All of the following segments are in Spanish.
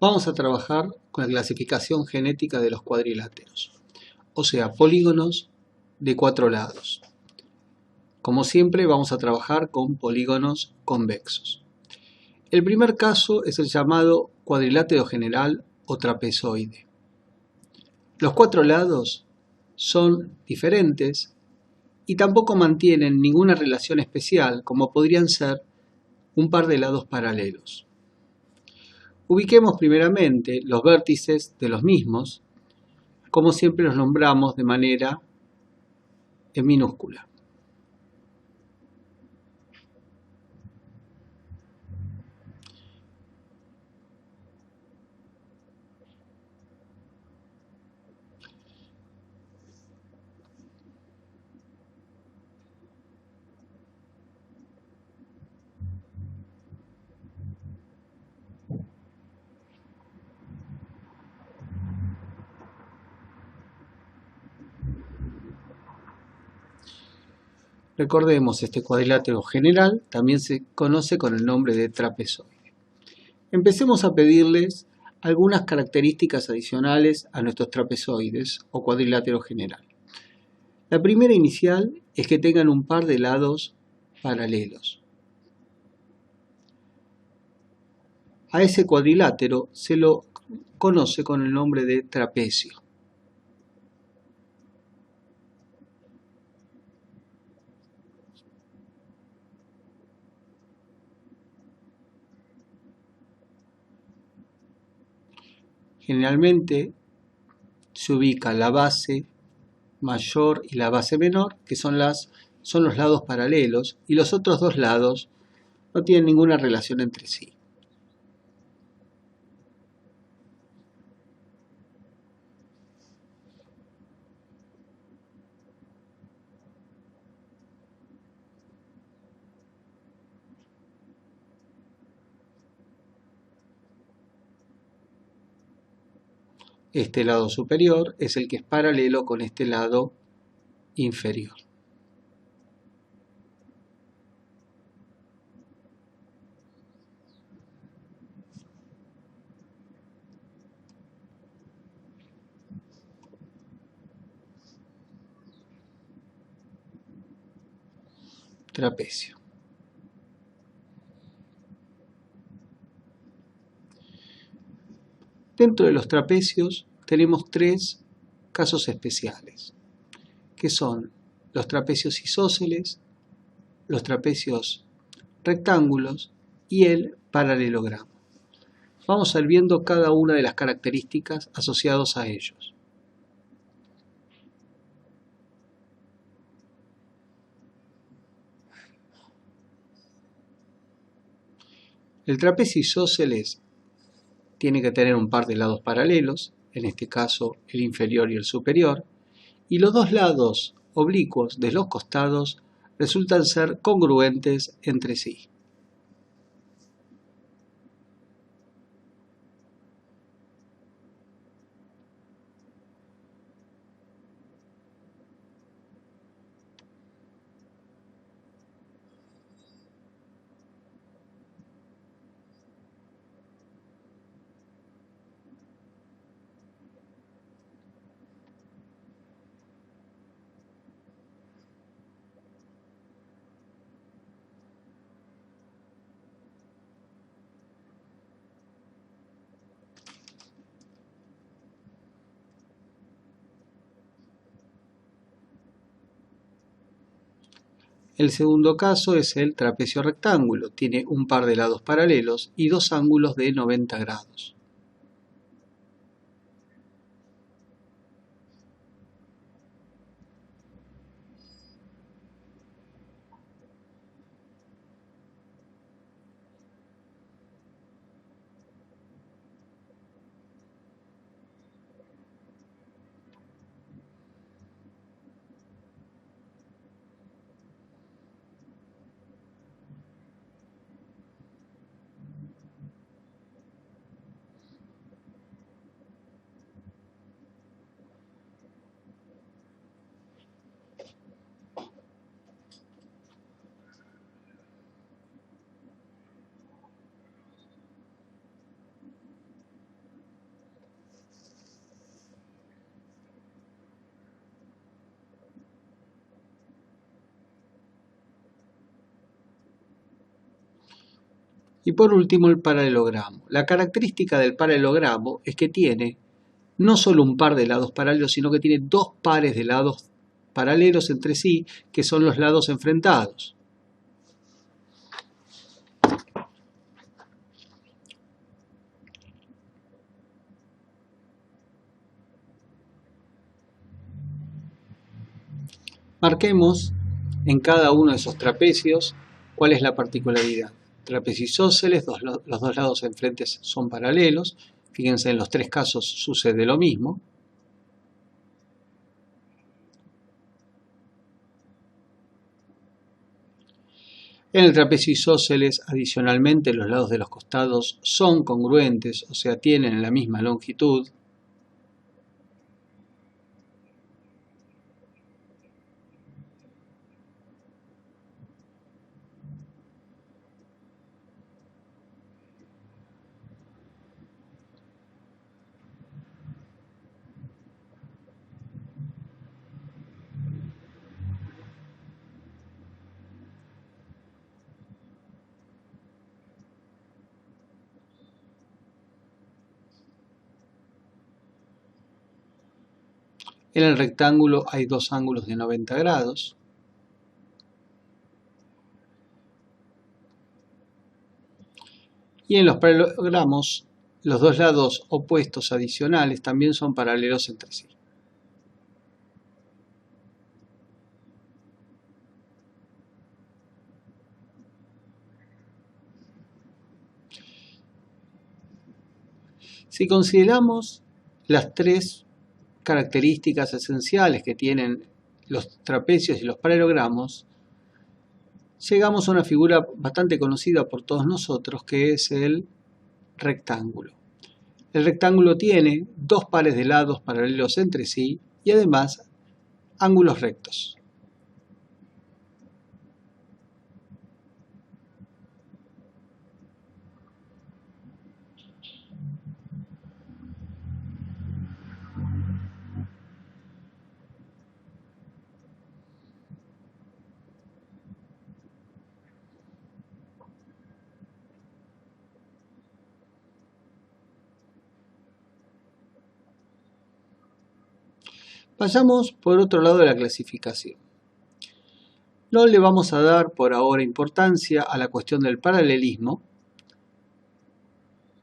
Vamos a trabajar con la clasificación genética de los cuadriláteros, o sea, polígonos de 4 lados. Como siempre, vamos a trabajar con polígonos convexos. El primer caso es el llamado cuadrilátero general o trapezoide. Los 4 lados son diferentes y tampoco mantienen ninguna relación especial, como podrían ser un par de lados paralelos. Ubiquemos primeramente los vértices de los mismos, como siempre los nombramos de manera en minúscula. Recordemos, este cuadrilátero general también se conoce con el nombre de trapezoide. Empecemos a pedirles algunas características adicionales a nuestros trapezoides o cuadrilátero general. La primera inicial es que tengan un par de lados paralelos. A ese cuadrilátero se lo conoce con el nombre de trapecio. Generalmente se ubica la base mayor y la base menor, que son los lados paralelos, y los otros dos lados no tienen ninguna relación entre sí. Este lado superior es el que es paralelo con este lado inferior. Trapecio. Dentro de los trapecios tenemos 3 casos especiales, que son los trapecios isósceles, los trapecios rectángulos y el paralelogramo. Vamos a ir viendo cada una de las características asociadas a ellos. El trapecio isósceles tiene que tener un par de lados paralelos, en este caso el inferior y el superior, y los dos lados oblicuos de los costados resultan ser congruentes entre sí. El segundo caso es el trapecio rectángulo. Tiene un par de lados paralelos y dos ángulos de 90 grados. Y por último el paralelogramo. La característica del paralelogramo es que tiene no solo un par de lados paralelos, sino que tiene dos pares de lados paralelos entre sí, que son los lados enfrentados. Marquemos en cada uno de esos trapecios cuál es la particularidad. Trapecio isósceles, los dos lados enfrentes son paralelos. Fíjense, en los tres casos sucede lo mismo. En el trapecio isósceles, adicionalmente, los lados de los costados son congruentes, o sea, tienen la misma longitud. En el rectángulo hay dos ángulos de 90 grados. Y en los paralelogramos, los dos lados opuestos adicionales también son paralelos entre sí. Si consideramos las tres características esenciales que tienen los trapecios y los paralelogramos, llegamos a una figura bastante conocida por todos nosotros, que es el rectángulo. El rectángulo tiene dos pares de lados paralelos entre sí y además ángulos rectos. Vayamos por otro lado de la clasificación. No le vamos a dar por ahora importancia a la cuestión del paralelismo.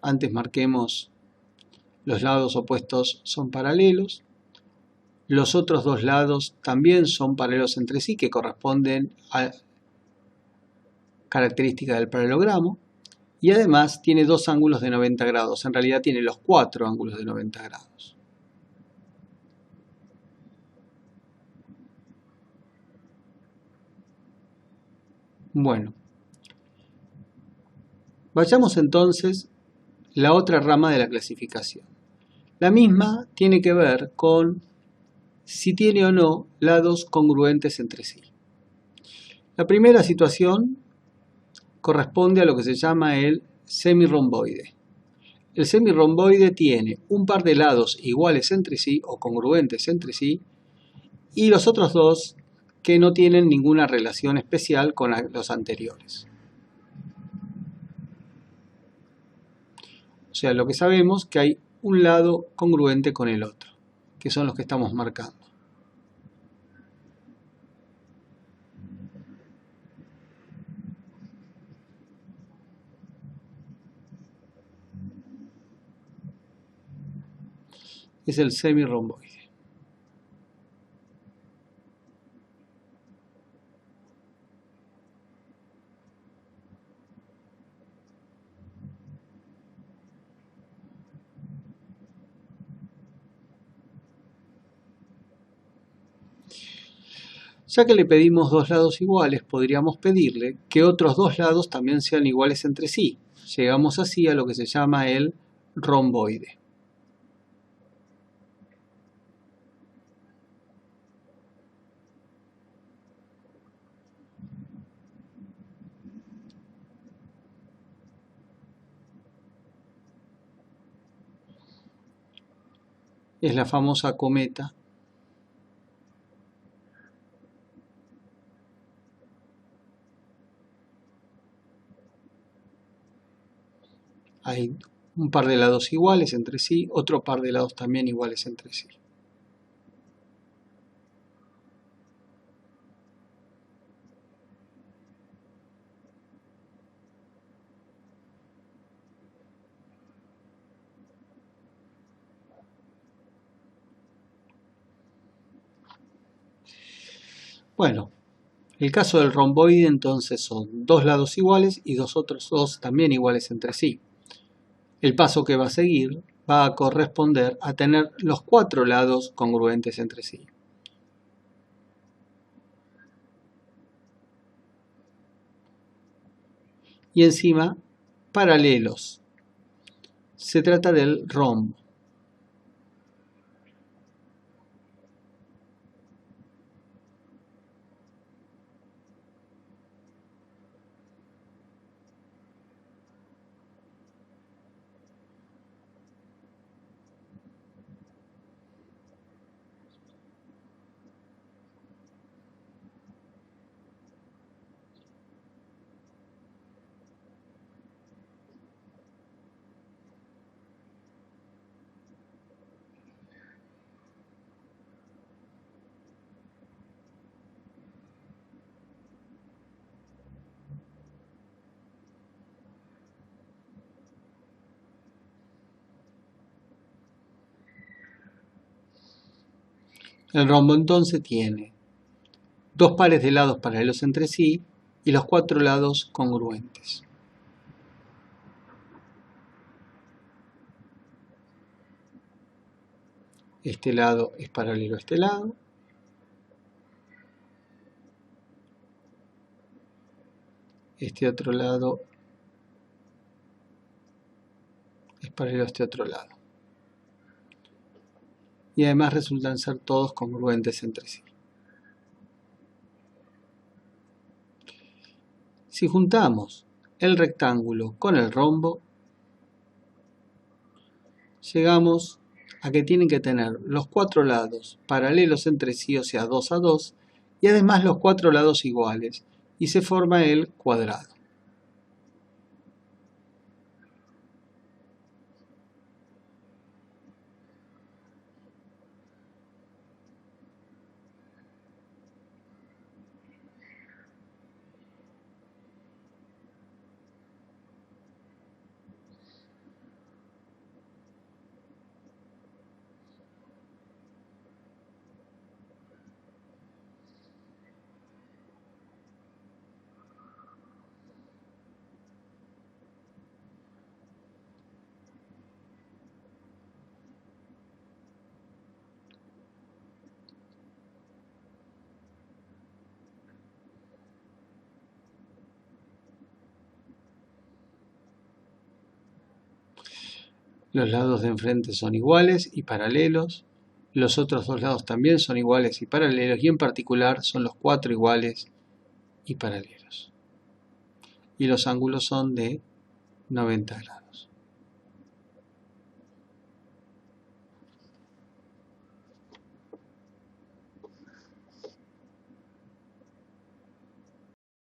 Antes marquemos los lados opuestos son paralelos. Los otros dos lados también son paralelos entre sí, que corresponden a característica del paralelogramo. Y además tiene dos ángulos de 90 grados. En realidad tiene los cuatro ángulos de 90 grados. Bueno, vayamos entonces a la otra rama de la clasificación. La misma tiene que ver con si tiene o no lados congruentes entre sí. La primera situación corresponde a lo que se llama el semirromboide. El semirromboide tiene un par de lados iguales entre sí o congruentes entre sí y los otros dos que no tienen ninguna relación especial con los anteriores. O sea, lo que sabemos es que hay un lado congruente con el otro, que son los que estamos marcando. Es el semirromboide. Ya que le pedimos dos lados iguales, podríamos pedirle que otros dos lados también sean iguales entre sí. Llegamos así a lo que se llama el romboide. Es la famosa cometa. hay un par de lados iguales entre sí, otro par de lados también iguales entre sí. Bueno, el caso del romboide entonces son dos lados iguales y otros dos también iguales entre sí. El paso que va a seguir va a corresponder a tener los cuatro lados congruentes entre sí. Y encima, paralelos. Se trata del rombo. El rombo entonces tiene dos pares de lados paralelos entre sí y los cuatro lados congruentes. Este lado es paralelo a este lado. Este otro lado es paralelo a este otro lado. Y además resultan ser todos congruentes entre sí. Si juntamos el rectángulo con el rombo, llegamos a que tienen que tener los cuatro lados paralelos entre sí, o sea 2 a 2, y además los cuatro lados iguales, y se forma el cuadrado. Los lados de enfrente son iguales y paralelos, los otros dos lados también son iguales y paralelos, y en particular son los cuatro iguales y paralelos. Y los ángulos son de 90 grados.